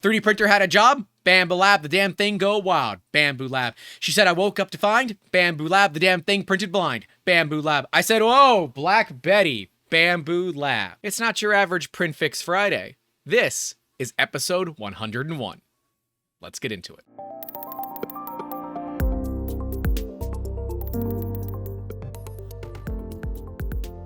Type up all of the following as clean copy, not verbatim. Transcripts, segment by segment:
3D printer had a job. Bambu Lab, the damn thing go wild. Bambu Lab. She said I woke up to find. Bambu Lab, the damn thing printed blind. Bambu Lab. I said, whoa, Black Betty. Bambu Lab. It's not your average Print Fix Friday. This is episode 101. Let's get into it.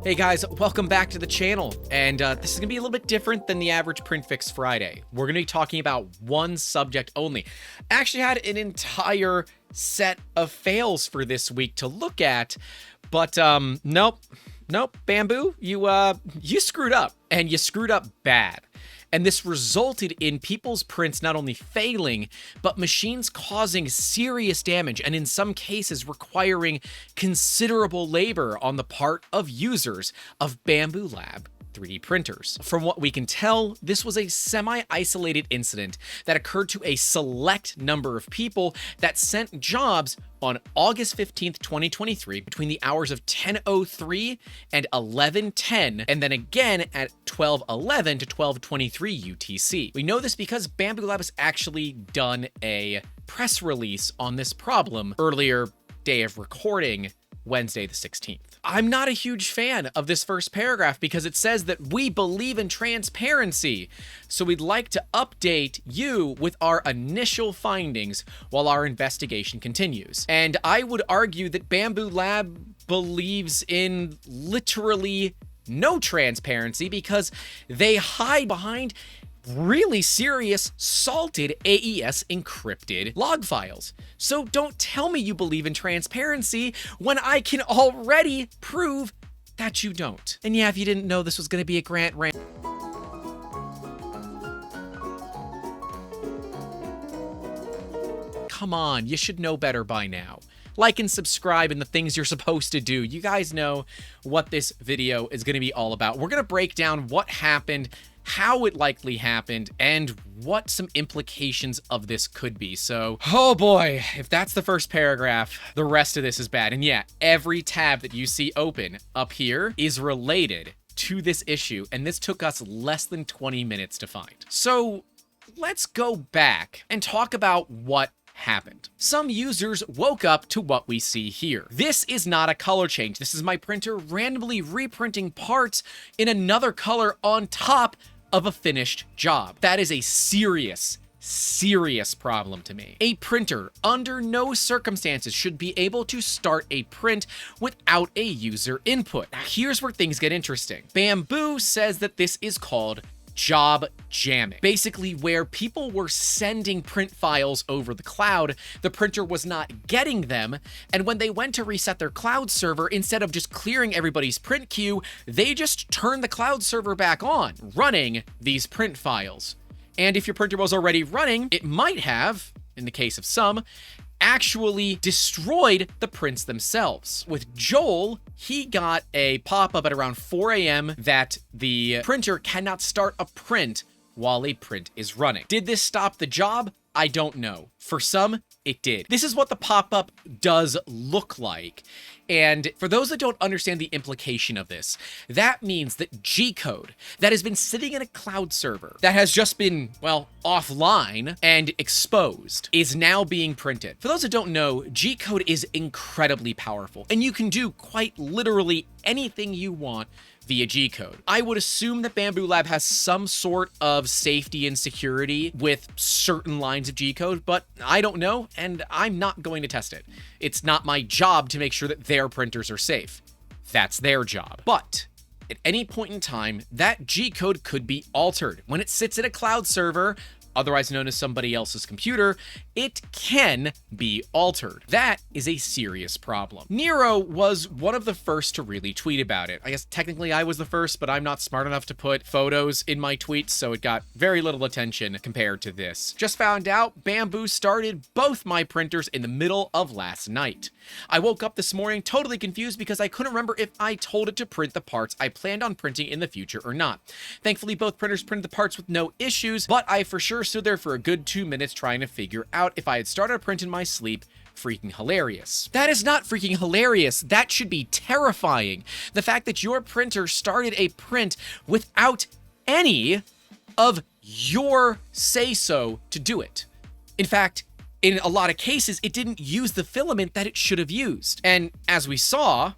Hey guys, welcome back to the channel, and this is going to be a little bit different than the average Print Fix Friday. We're going to be talking about one subject only. I actually had an entire set of fails for this week to look at, but nope, Bambu, you screwed up, and you screwed up bad. And this resulted in people's prints not only failing, but machines causing serious damage, and in some cases requiring considerable labor on the part of users of Bambu Lab 3D printers. From what we can tell, this was a semi-isolated incident that occurred to a select number of people that sent jobs on August 15th, 2023, between the hours of 10:03 and 11:10, and then again at 12:11 to 12:23 UTC. We know this because Bambu Lab has actually done a press release on this problem earlier day of recording, Wednesday the 16th. I'm not a huge fan of this first paragraph because it says that we believe in transparency. So we'd like to update you with our initial findings while our investigation continues. And I would argue that Bambu Lab believes in literally no transparency because they hide behind really serious, salted AES encrypted log files. So don't tell me you believe in transparency when I can already prove that you don't. And yeah, if you didn't know this was going to be a Grant rant. Come on, you should know better by now. Like and subscribe and the things you're supposed to do. You guys know what this video is going to be all about. We're going to break down what happened, how it likely happened, and what some implications of this could be. So, oh boy, if that's the first paragraph, the rest of this is bad. And yeah, every tab that you see open up here is related to this issue, and this took us less than 20 minutes to find. So, let's go back and talk about what happened. Some users woke up to what we see here. This is not a color change. This is my printer randomly reprinting parts in another color on top of a finished job. That is a serious problem to me. A printer, under no circumstances, should be able to start a print without a user input. Now, here's where things get interesting. Bambu says that this is called job jamming. Basically, where people were sending print files over the cloud, the printer was not getting them, and when they went to reset their cloud server, instead of just clearing everybody's print queue, they just turned the cloud server back on, running these print files. And if your printer was already running, it might have, in the case of some, actually destroyed the prints themselves. With Joel, he got a pop-up at around 4 a.m. that the printer cannot start a print while a print is running. Did this stop the job? I don't know. For some, it did. This is what the pop-up does look like. And for those that don't understand the implication of this, that means that G-code that has been sitting in a cloud server that has just been, well, offline and exposed is now being printed. For those that don't know, G-code is incredibly powerful, and you can do quite literally anything you want via G-code. I would assume that Bambu Lab has some sort of safety and security with certain lines of G-code, but I don't know, and I'm not going to test it. It's not my job to make sure that their printers are safe. That's their job. But at any point in time, that G-code could be altered. When it sits in a cloud server, otherwise known as somebody else's computer, it can be altered. That is a serious problem. Nero was one of the first to really tweet about it. I guess technically I was the first, but I'm not smart enough to put photos in my tweets, so it got very little attention compared to this. Just found out Bambu started both my printers in the middle of last night. I woke up this morning totally confused because I couldn't remember if I told it to print the parts I planned on printing in the future or not. Thankfully, both printers printed the parts with no issues, but I for sure stood there for a good 2 minutes trying to figure out if I had started a print in my sleep. Freaking hilarious. That is not freaking hilarious. That should be terrifying. The fact that your printer started a print without any of your say-so to do it. In fact, in a lot of cases, it didn't use the filament that it should have used. And as we saw,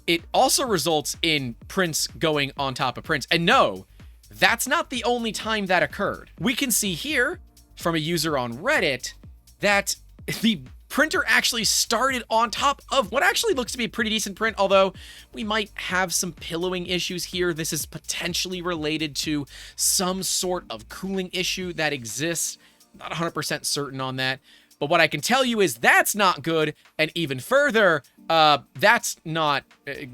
it also results in prints going on top of prints. And no, that's not the only time that occurred. We can see here from a user on Reddit that the printer actually started on top of what actually looks to be a pretty decent print, although we might have some pillowing issues here. This is potentially related to some sort of cooling issue that exists. Not 100% certain on that. But what I can tell you is that's not good, and even further, that's not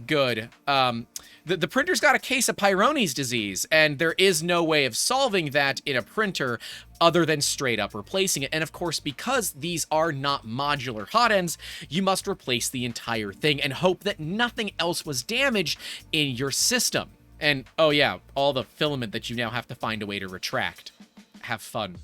good. The printer's got a case of Peyronie's disease, and there is no way of solving that in a printer other than straight up replacing it. And of course, because these are not modular hot ends, you must replace the entire thing and hope that nothing else was damaged in your system. And oh yeah, all the filament that you now have to find a way to retract. Have fun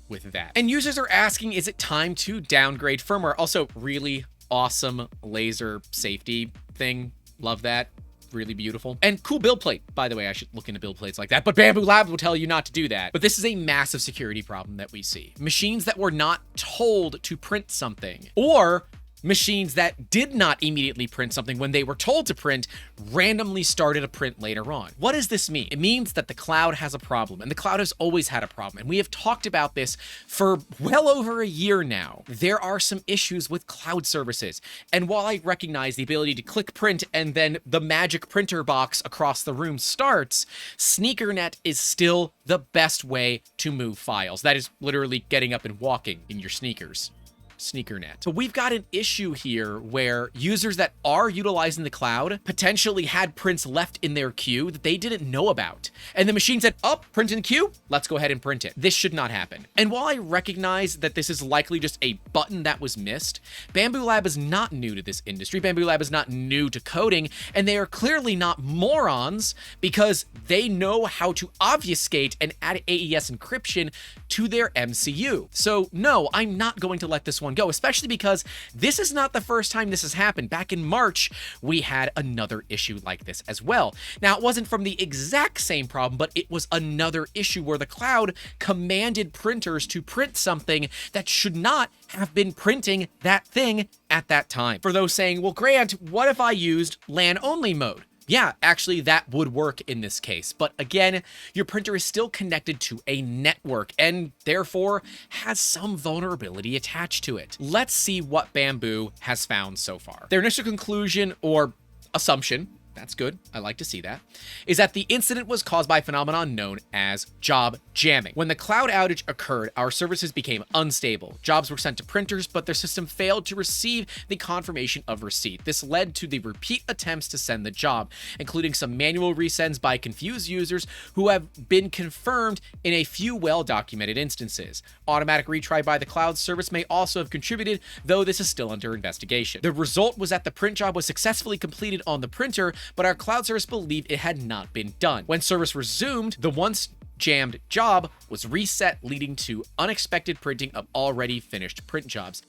with that. And users are asking, is it time to downgrade firmware? Also, really awesome laser safety thing. Love that. Really beautiful. And cool build plate. By the way, I should look into build plates like that, but Bambu Labs will tell you not to do that. But this is a massive security problem that we see. Machines that were not told to print something, or machines that did not immediately print something when they were told to print, randomly started a print later on. What does this mean? It means that the cloud has a problem, and the cloud has always had a problem. And we have talked about this for well over a year now. There are some issues with cloud services. And while I recognize the ability to click print and then the magic printer box across the room starts, SneakerNet is still the best way to move files. That is literally getting up and walking in your sneakers. SneakerNet. So we've got an issue here where users that are utilizing the cloud potentially had prints left in their queue that they didn't know about. And the machine said, oh, print in queue, let's go ahead and print it. This should not happen. And while I recognize that this is likely just a button that was missed, Bambu Lab is not new to this industry. Bambu Lab is not new to coding, and they are clearly not morons because they know how to obfuscate and add AES encryption to their MCU. So no, I'm not going to let this one go, especially because this is not the first time this has happened. Back in March, we had another issue like this as well. Now, it wasn't from the exact same problem, but it was another issue where the cloud commanded printers to print something that should not have been printing that thing at that time. For those saying, well, Grant, what if I used LAN-only mode? Yeah, actually, that would work in this case. But again, your printer is still connected to a network and therefore has some vulnerability attached to it. Let's see what Bambu has found so far. Their initial conclusion or assumption, that's good, I like to see that, is that the incident was caused by a phenomenon known as job jamming. When the cloud outage occurred, our services became unstable. Jobs were sent to printers, but their system failed to receive the confirmation of receipt. This led to the repeat attempts to send the job, including some manual resends by confused users who have been confirmed in a few well-documented instances. Automatic retry by the cloud service may also have contributed, though this is still under investigation. The result was that the print job was successfully completed on the printer, but our cloud service believed it had not been done. When service resumed, the once jammed job was reset, leading to unexpected printing of already finished print jobs.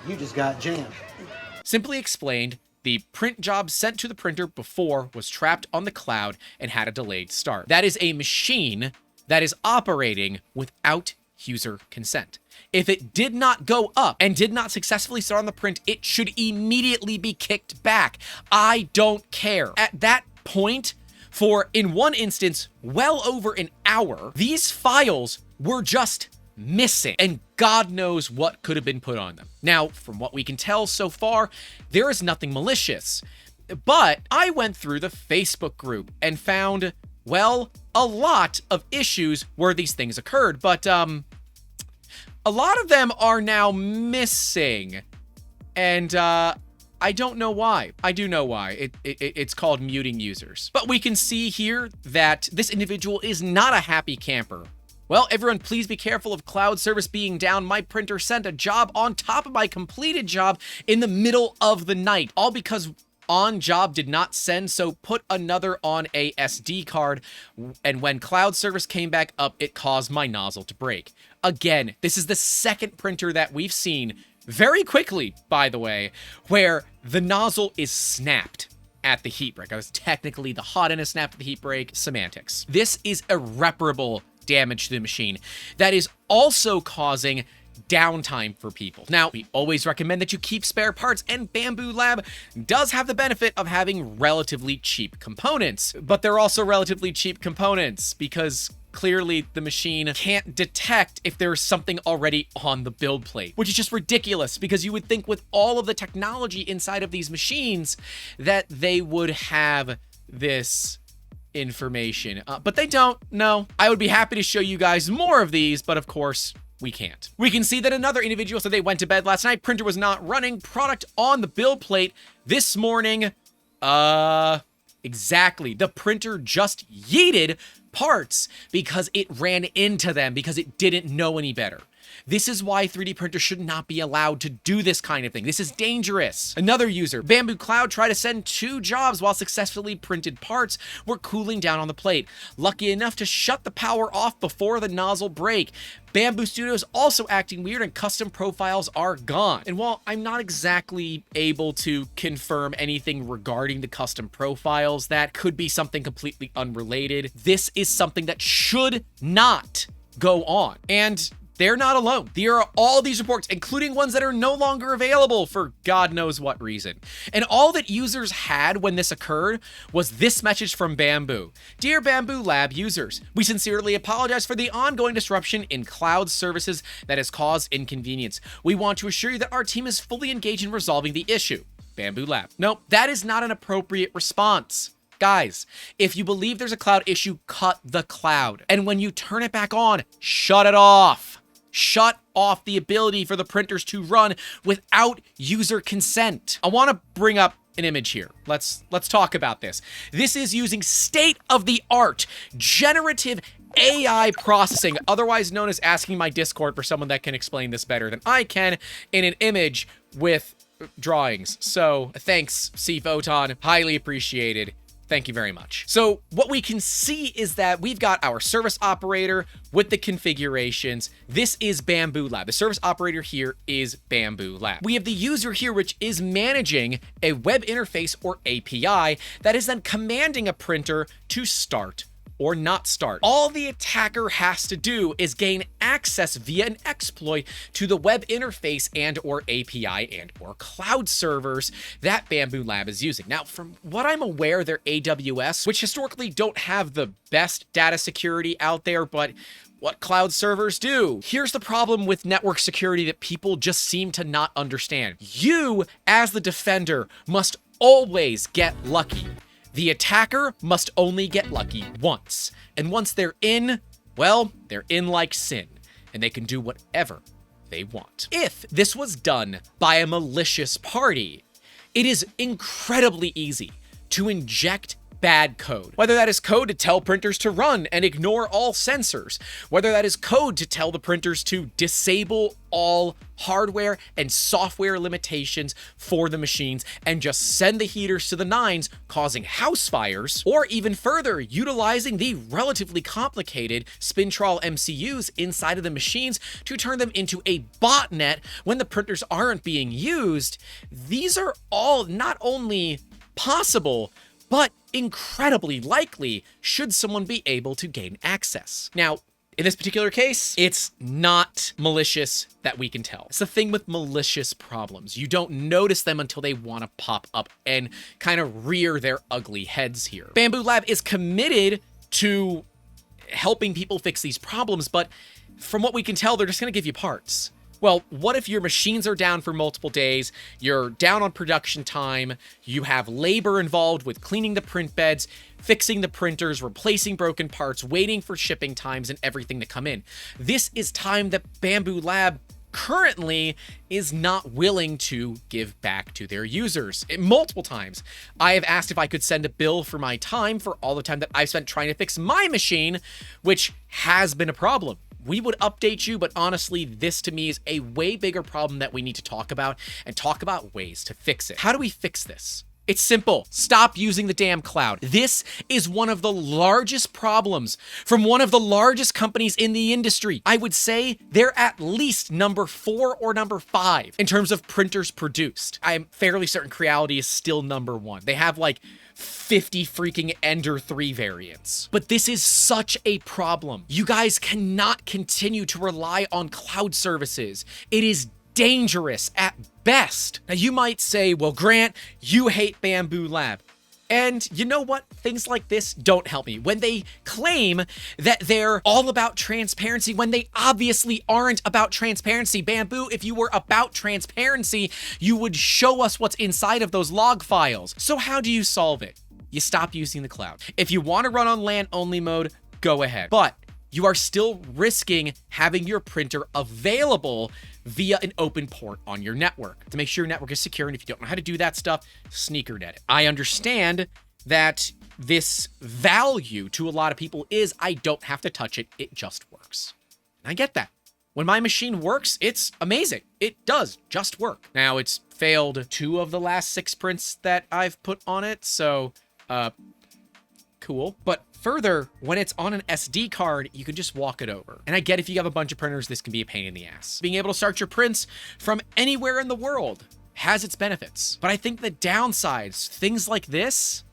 You just got jammed. Simply explained, the print job sent to the printer before was trapped on the cloud and had a delayed start. That is a machine that is operating without user consent. If it did not go up and did not successfully start on the print, it should immediately be kicked back. I don't care. At that point, for, in one instance, well over an hour, these files were just missing, and God knows what could have been put on them. Now, from what we can tell so far, there is nothing malicious, but I went through the Facebook group and found, well, a lot of issues where these things occurred, but a lot of them are now missing, and I don't know why. I do know why. It's called muting users. But we can see here that this individual is not a happy camper. Well, everyone, please be careful of cloud service being down. My printer sent a job on top of my completed job in the middle of the night, all because on job did not send, so put another on a SD card, and when cloud service came back up, it caused my nozzle to break. Again, this is the second printer that we've seen very quickly, by the way, where the nozzle is snapped at the heat break. I was technically the hot end is snapped at the heat break. Semantics. This is irreparable damage to the machine that is also causing downtime for people. Now, we always recommend that you keep spare parts, and Bambu Lab does have the benefit of having relatively cheap components, but they're also relatively cheap components because clearly the machine can't detect if there's something already on the build plate, which is just ridiculous because you would think with all of the technology inside of these machines that they would have this information, but they don't. No, I would be happy to show you guys more of these, but of course we can't. We can see that another individual said they went to bed last night, printer was not running, product on the build plate this morning. Exactly. The printer just yeeted parts because it ran into them because it didn't know any better. This is why 3D printers should not be allowed to do this kind of thing. This is dangerous. Another user, Bambu Cloud, tried to send 2 jobs while successfully printed parts were cooling down on the plate. Lucky enough to shut the power off before the nozzle break. Bambu Studios also acting weird and custom profiles are gone. And while I'm not exactly able to confirm anything regarding the custom profiles, that could be something completely unrelated. This is something that should not go on. And they're not alone. There are all these reports, including ones that are no longer available for God knows what reason. And all that users had when this occurred was this message from Bambu. Dear Bambu Lab users, we sincerely apologize for the ongoing disruption in cloud services that has caused inconvenience. We want to assure you that our team is fully engaged in resolving the issue. Bambu Lab. Nope, that is not an appropriate response. Guys, if you believe there's a cloud issue, cut the cloud. And when you turn it back on, shut it off. Shut off the ability for the printers to run without user consent. I want to bring up an image here. Let's talk about this. This is using state-of-the-art generative AI processing, otherwise known as asking my Discord for someone that can explain this better than I can, in an image with drawings. So thanks, C. Photon. Highly appreciated. Thank you very much. So what we can see is that we've got our service operator with the configurations. This is Bambu Lab. The service operator here is Bambu Lab. We have the user here, which is managing a web interface or API that is then commanding a printer to start or not start. All the attacker has to do is gain access via an exploit to the web interface and or API and or cloud servers that Bambu Lab is using. Now, from what I'm aware, they're AWS, which historically don't have the best data security out there, but what cloud servers do. Here's the problem with network security that people just seem to not understand. You, as the defender, must always get lucky. The attacker must only get lucky once. And once they're in, well, they're in like sin, and they can do whatever they want. If this was done by a malicious party, it is incredibly easy to inject bad code. Whether that is code to tell printers to run and ignore all sensors, whether that is code to tell the printers to disable all hardware and software limitations for the machines and just send the heaters to the nines, causing house fires, or even further, utilizing the relatively complicated Spintrol MCUs inside of the machines to turn them into a botnet when the printers aren't being used. These are all not only possible, but incredibly likely should someone be able to gain access. Now, in this particular case, it's not malicious that we can tell. It's the thing with malicious problems. You don't notice them until they want to pop up and kind of rear their ugly heads here. Bambu Lab is committed to helping people fix these problems, but from what we can tell, they're just going to give you parts. Well, what if your machines are down for multiple days, you're down on production time, you have labor involved with cleaning the print beds, fixing the printers, replacing broken parts, waiting for shipping times and everything to come in. This is time that Bambu Lab currently is not willing to give back to their users. Multiple times, I have asked if I could send a bill for my time for all the time that I've spent trying to fix my machine, which has been a problem. We would update you, but honestly, this to me is a way bigger problem that we need to talk about and talk about ways to fix it. How do we fix this? It's simple. Stop using the damn cloud. This is one of the largest problems from one of the largest companies in the industry. I would say they're at least number 4 or number 5 in terms of printers produced. I'm fairly certain Creality is still number 1. They have like 50 freaking Ender 3 variants. But this is such a problem. You guys cannot continue to rely on cloud services. It is dangerous at best. Now you might say, well, Grant, you hate Bambu Lab. And you know what? Things like this don't help me. When they claim that they're all about transparency, when they obviously aren't about transparency. Bambu, if you were about transparency, you would show us what's inside of those log files. So how do you solve it? You stop using the cloud. If you want to run on LAN only mode, go ahead. But you are still risking having your printer available via an open port on your network to make sure your network is secure. And if you don't know how to do that stuff, sneakered at it. I understand that this value to a lot of people is I don't have to touch it. It just works. And I get that. When my machine works, it's amazing. It does just work. Now, it's failed 2 of the last 6 prints that I've put on it. So, cool. But further, when it's on an SD card, you can just walk it over. And I get if you have a bunch of printers, this can be a pain in the ass. Being able to start your prints from anywhere in the world has its benefits. But I think the downsides, things like this,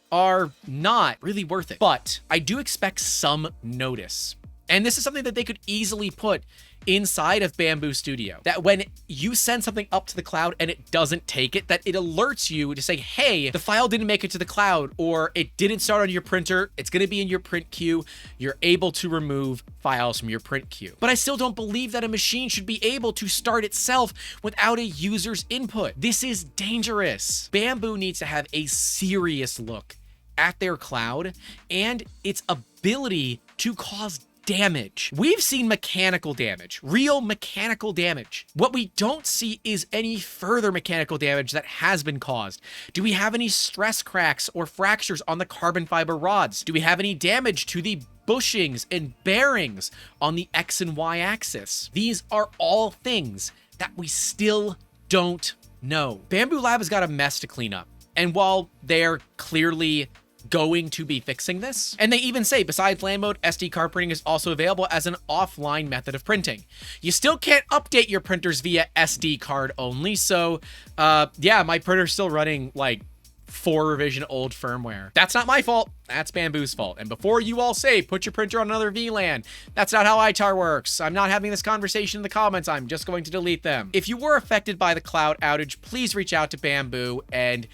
are not really worth it. But I do expect some notice. And this is something that they could easily put inside of Bambu Studio, that when you send something up to the cloud and it doesn't take it, that it alerts you to say, hey, the file didn't make it to the cloud, or it didn't start on your printer. It's going to be in your print queue. You're able to remove files from your print queue. But I still don't believe that a machine should be able to start itself without a user's input. This is dangerous. Bambu needs to have a serious look at their cloud and its ability to cause damage. We've seen mechanical damage, real mechanical damage. What we don't see is any further mechanical damage that has been caused. Do we have any stress cracks or fractures on the carbon fiber rods? Do we have any damage to the bushings and bearings on the X and Y axis? These are all things that we still don't know. Bambu Lab has got a mess to clean up. And while they're clearly going to be fixing this, and they even say besides LAN mode, SD card printing is also available as an offline method of printing. You still can't update your printers via SD card only, so yeah, my printer's still running like 4 revision old firmware. That's not my fault. That's Bambu's fault. And before you all say, put your printer on another VLAN, that's not how ITAR works. I'm not having this conversation in the comments. I'm just going to delete them. If you were affected by the cloud outage, please reach out to Bambu and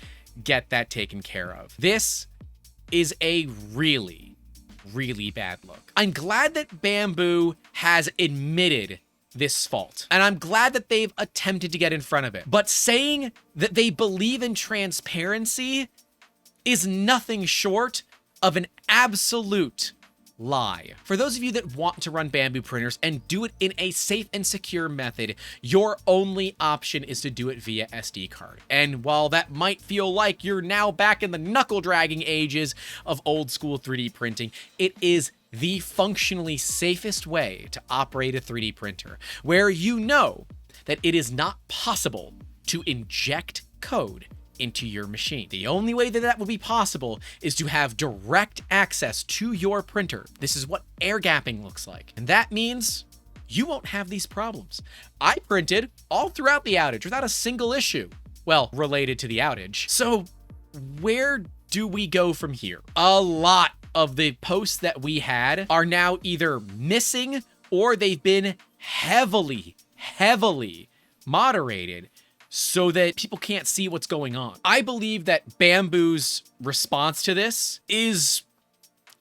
get that taken care of. This is a really, really bad look. I'm glad that Bambu has admitted this fault, and I'm glad that they've attempted to get in front of it. But saying that they believe in transparency is nothing short of an absolute lie. For those of you that want to run Bambu printers and do it in a safe and secure method, your only option is to do it via SD card. And while that might feel like you're now back in the knuckle dragging ages of old school 3D printing, it is the functionally safest way to operate a 3D printer, where you know that it is not possible to inject code into your machine. The only way that that would be possible is to have direct access to your printer. This is what air gapping looks like. And that means you won't have these problems. I printed all throughout the outage without a single issue. Well, related to the outage. So where do we go from here? A lot of the posts that we had are now either missing or they've been heavily moderated so that people can't see what's going on. I believe that Bambu's response to this is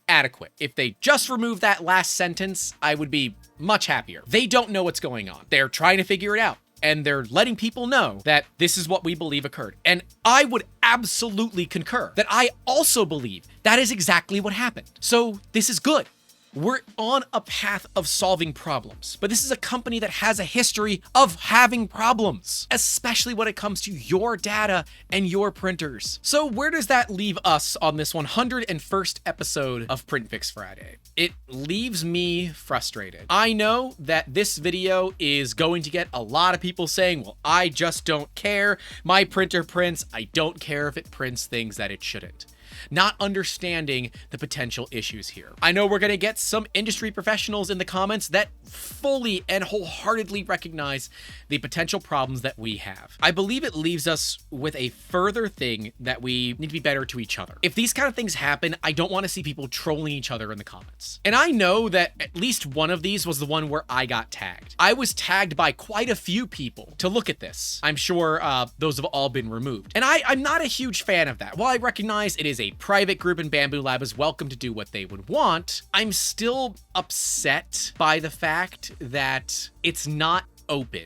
adequate. If they just remove that last sentence, I would be much happier. They don't know what's going on. They're trying to figure it out, and they're letting people know that this is what we believe occurred. And I would absolutely concur that I also believe that is exactly what happened. So this is good. We're on a path of solving problems, but this is a company that has a history of having problems, especially when it comes to your data and your printers. So where does that leave us on this 101st episode of PrintFix Friday? It leaves me frustrated. I know that this video is going to get a lot of people saying, well, I just don't care. My printer prints. I don't care if it prints things that it shouldn't. Not understanding the potential issues here. I know we're going to get some industry professionals in the comments that fully and wholeheartedly recognize the potential problems that we have. I believe it leaves us with a further thing that we need to be better to each other. If these kind of things happen, I don't want to see people trolling each other in the comments. And I know that at least one of these was the one where I got tagged. I was tagged by quite a few people to look at this. I'm sure those have all been removed. And I'm not a huge fan of that. While I recognize it is a private group and Bambu Lab is welcome to do what they would want, I'm still upset by the fact that it's not open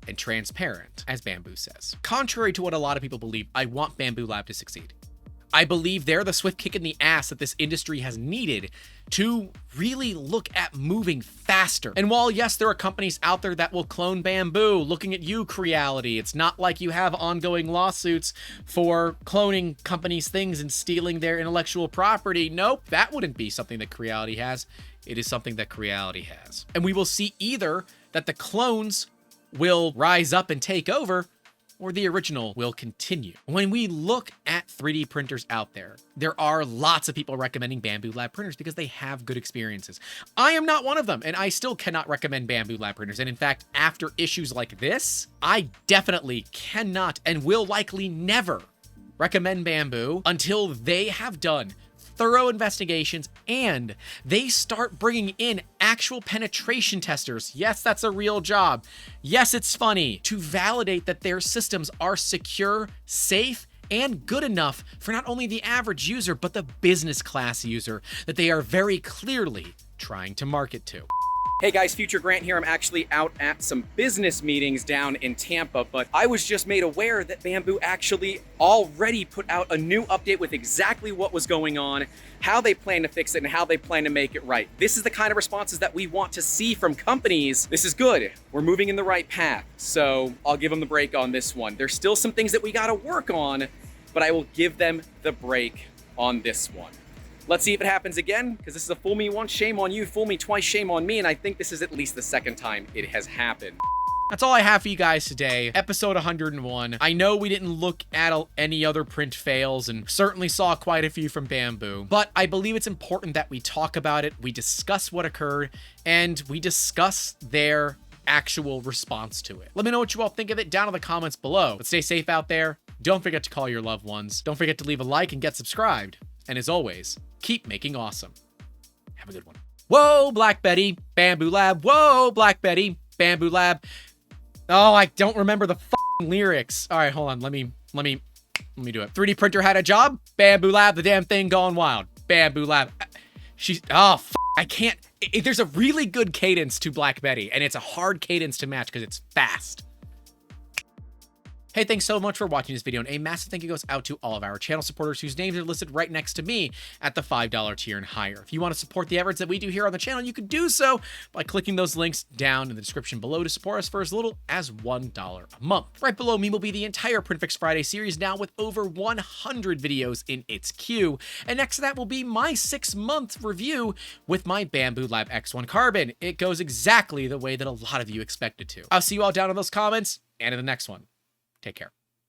and transparent, as Bambu says. Contrary to what a lot of people believe, I want Bambu Lab to succeed. I believe they're the swift kick in the ass that this industry has needed to really look at moving faster. And while, yes, there are companies out there that will clone Bambu, looking at you, Creality, it's not like you have ongoing lawsuits for cloning companies' things and stealing their intellectual property. Nope, that wouldn't be something that Creality has. It is something that Creality has. And we will see either that the clones will rise up and take over, or the original will continue. When we look at 3D printers out there, there are lots of people recommending Bambu Lab printers because they have good experiences. I am not one of them, and I still cannot recommend Bambu Lab printers. And in fact, after issues like this, I definitely cannot and will likely never recommend Bambu until they have done thorough investigations and they start bringing in actual penetration testers. Yes, that's a real job. Yes, it's funny to validate that their systems are secure, safe, and good enough for not only the average user, but the business class user that they are very clearly trying to market to. Hey guys, Future Grant here. I'm actually out at some business meetings down in Tampa, but I was just made aware that Bambu actually already put out a new update with exactly what was going on, how they plan to fix it, and how they plan to make it right. This is the kind of responses that we want to see from companies. This is good. We're moving in the right path. So I'll give them the break on this one. There's still some things that we got to work on, but I will give them the break on this one. Let's see if it happens again, because this is a fool me once, shame on you, fool me twice, shame on me, and I think this is at least the second time it has happened. That's all I have for you guys today. Episode 101. I know we didn't look at any other print fails and certainly saw quite a few from Bambu, but I believe it's important that we talk about it, we discuss what occurred, and we discuss their actual response to it. Let me know what you all think of it down in the comments below. But stay safe out there. Don't forget to call your loved ones. Don't forget to leave a like and get subscribed. And as always, keep making awesome. Have a good one. Whoa, Black Betty, Bambu Lab. Whoa, Black Betty, Bambu Lab. Oh, I don't remember the lyrics. All right, hold on. Let me do it. 3D printer had a job. Bambu Lab, the damn thing gone wild. Bambu Lab. I can't. There's a really good cadence to Black Betty, and it's a hard cadence to match because it's fast. Hey, thanks so much for watching this video, and a massive thank you goes out to all of our channel supporters whose names are listed right next to me at the $5 tier and higher. If you want to support the efforts that we do here on the channel, you can do so by clicking those links down in the description below to support us for as little as $1 a month. Right below me will be the entire PrintFix Friday series, now with over 100 videos in its queue. And next to that will be my 6-month review with my Bambu Lab X1 Carbon. It goes exactly the way that a lot of you expect it to. I'll see you all down in those comments and in the next one. Take care.